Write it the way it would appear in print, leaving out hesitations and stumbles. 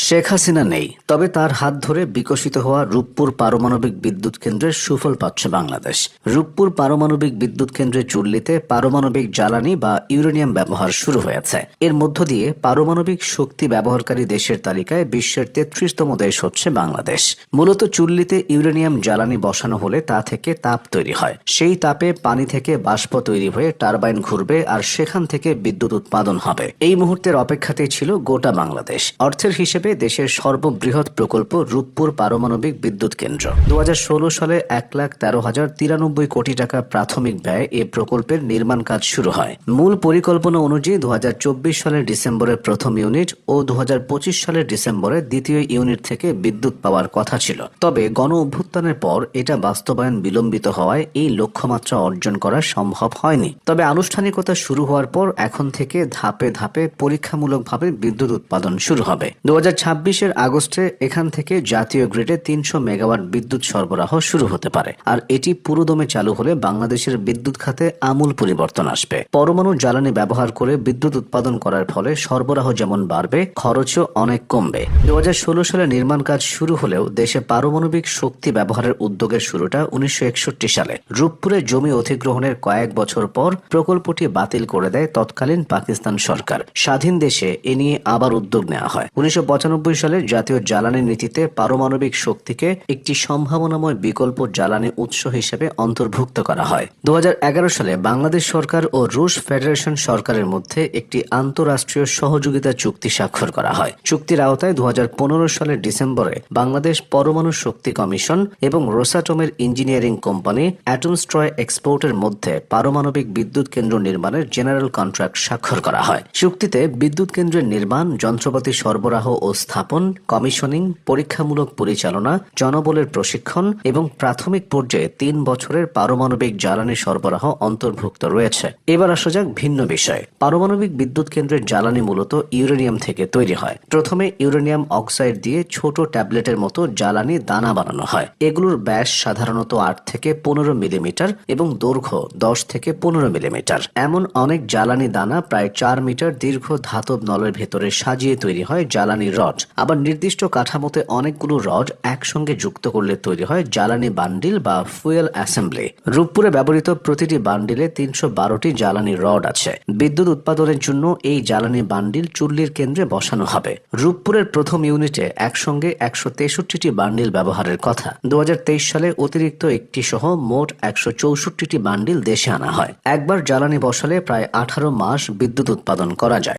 শেখ হাসিনা নেই, তবে তার হাত ধরে বিকশিত হওয়া রূপপুর পারমাণবিক বিদ্যুৎ কেন্দ্রের সুফল পাচ্ছে বাংলাদেশ। রূপপুর পারমাণবিক বিদ্যুৎ কেন্দ্রের চুল্লিতে পারমাণবিক জ্বালানি বা ইউরেনিয়াম ব্যবহার শুরু হয়েছে। এর মধ্য দিয়ে পারমাণবিক শক্তি ব্যবহারকারী দেশের তালিকায় বিশ্বের ৩৩তম দেশ হচ্ছে বাংলাদেশ। মূলত চুল্লিতে ইউরেনিয়াম জ্বালানি বসানো হলে তা থেকে তাপ তৈরি হয়। সেই তাপে পানি থেকে বাষ্প তৈরি হয়ে টারবাইন ঘুরবে আর সেখান থেকে বিদ্যুৎ উৎপাদন হবে। এই মুহূর্তের অপেক্ষাতেই ছিল গোটা বাংলাদেশ। অর্থের হিসেবে দেশের সর্ববৃহৎ প্রকল্প রূপপুর পারমাণবিক বিদ্যুৎ কেন্দ্র। ২০১৬ সালে ১,১৩,০৯৩ কোটি টাকা প্রাথমিক ব্যয় এ প্রকল্পের নির্মাণ কাজ শুরু হয়। মূল পরিকল্পনা অনুযায়ী ২০২৪ সালের ডিসেম্বরে প্রথম ইউনিট ও ২০২৫ সালের ডিসেম্বরে দ্বিতীয় ইউনিট থেকে বিদ্যুৎ পাওয়ার কথা ছিল। তবে গণ অভ্যুত্থানের পর এটা বাস্তবায়ন বিলম্বিত হওয়ায় এই লক্ষ্যমাত্রা অর্জন করা সম্ভব হয়নি। তবে আনুষ্ঠানিকতা শুরু হওয়ার পর এখন থেকে ধাপে ধাপে পরীক্ষামূলকভাবে বিদ্যুৎ উৎপাদন শুরু হবে। ২০২৬-এর আগস্টে এখান থেকে জাতীয় গ্রিডে ৩০০ মেগাওয়াট বিদ্যুৎ সরবরাহ শুরু হতে পারে। আর এটি পুরোদমে চালু হলে বাংলাদেশের বিদ্যুৎ খাতে আমূল পরিবর্তন আসবে। পরমাণু জ্বালানি ব্যবহার করে বিদ্যুৎ উৎপাদন করার ফলে সরবরাহ যেমন বাড়বে, খরচও অনেক কমবে। ২০১৬ সালে নির্মাণ কাজ শুরু হলেও দেশে পারমাণবিক শক্তি ব্যবহারের উদ্যোগের শুরুটা ১৯৬১ সালে। রূপপুরে জমি অধিগ্রহণের কয়েক বছর পর প্রকল্পটি বাতিল করে দেয় তৎকালীন পাকিস্তান সরকার। স্বাধীন দেশে এ নিয়ে আবার উদ্যোগ নেওয়া হয়। ১৯৯৫ সালের জাতীয় জ্বালানি নীতিতে পারমাণবিক শক্তিকে একটি সম্ভাবনাময় বিকল্প জ্বালানি উৎস হিসেবে অন্তর্ভুক্ত করা হয়। ২০১১ সালে বাংলাদেশ সরকার ও রুশ ফেডারেশন সরকারের মধ্যে একটি আন্তঃরাষ্ট্রীয় সহযোগিতা চুক্তি স্বাক্ষর করা হয়। চুক্তির আওতায় ২০১৫ সালের ডিসেম্বরে বাংলাদেশ পরমাণু শক্তি কমিশন এবং রোসাটমের ইঞ্জিনিয়ারিং কোম্পানি অ্যাটমস্ট্রয় এক্সপোর্টের মধ্যে পারমাণবিক বিদ্যুৎ কেন্দ্র নির্মাণের জেনারেল কন্ট্রাক্ট স্বাক্ষর করা হয়। চুক্তিতে বিদ্যুৎ কেন্দ্রের নির্মাণ, যন্ত্রপাতি সরবরাহ ও স্থাপন, কমিশনিং, পরীক্ষামূলক পরিচালনা, জনবলের প্রশিক্ষণ এবং প্রাথমিক পর্যায়ে ৩ বছরের পারমাণবিক জ্বালানি সরবরাহ অন্তর্ভুক্ত রয়েছে। এবার আসা যাক ভিন্ন বিষয়ে। পারমাণবিক বিদ্যুৎ কেন্দ্রের জ্বালানি মূলত ইউরেনিয়াম থেকে তৈরি হয়। প্রথমে ইউরেনিয়াম অক্সাইড দিয়ে ছোট ট্যাবলেটের মতো জ্বালানি দানা বানানো হয়। এগুলোর ব্যাস সাধারণত ৮ থেকে ১৫ মিলিমিটার এবং দৈর্ঘ্য ১০ থেকে ১৫ মিলিমিটার। এমন অনেক জ্বালানি দানা প্রায় ৪ মিটার দীর্ঘ ধাতব নলের ভেতরে সাজিয়ে তৈরি হয় জ্বালানি রড। আবার নির্দিষ্ট কাঠামোতে অনেকগুলো রড একসঙ্গে যুক্ত করলে তৈরি হয় জ্বালানি বান্ডিল বা ফুয়েল অ্যাসেম্বলি। রূপপুরে ব্যবহৃত প্রতিটি বান্ডিলে ৩১২টি জ্বালানি রড আছে। বিদ্যুৎ উৎপাদনের জন্য এই জ্বালানি বান্ডিল চুল্লির কেন্দ্রে বসানো হবে। রূপপুরের প্রথম ইউনিটে একসঙ্গে ১৬৩টি বান্ডিল ব্যবহারের কথা। ২০২৩ সালে অতিরিক্ত একটি সহ মোট ১৬৪টি বান্ডিল দেশে আনা হয়। একবার জ্বালানি বসালে প্রায় ১৮ মাস বিদ্যুৎ উৎপাদন করা যায়।